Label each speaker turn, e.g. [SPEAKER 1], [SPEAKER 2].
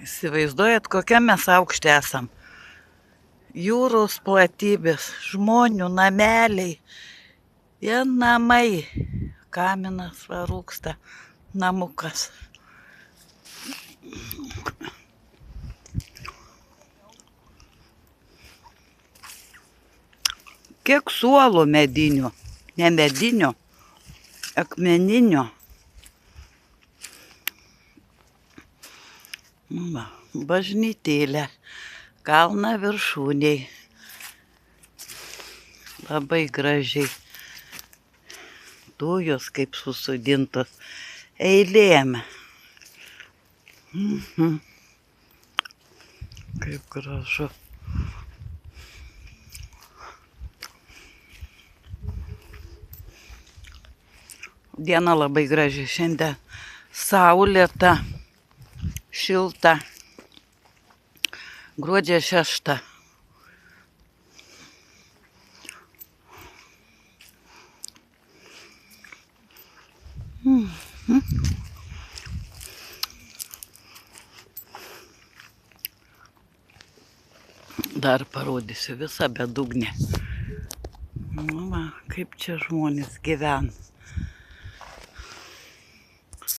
[SPEAKER 1] Įsivaizduojat, kokia mes aukštė esam. Jūros platybės, žmonių nameliai, vien namai. Kaminas varūksta, namukas. Kiek suolų medinių, ne medinių, akmeninių. Bažnytėlė, kalna viršūniai. Labai gražiai. Dujos kaip susodintos eilėm. Kaip gražu. Diena labai graži šiandien. Saulėta, šilta. Gruodžio 6. Dar parodysiu visą bedugnę. Nu, va, kaip čia žmonės gyvena.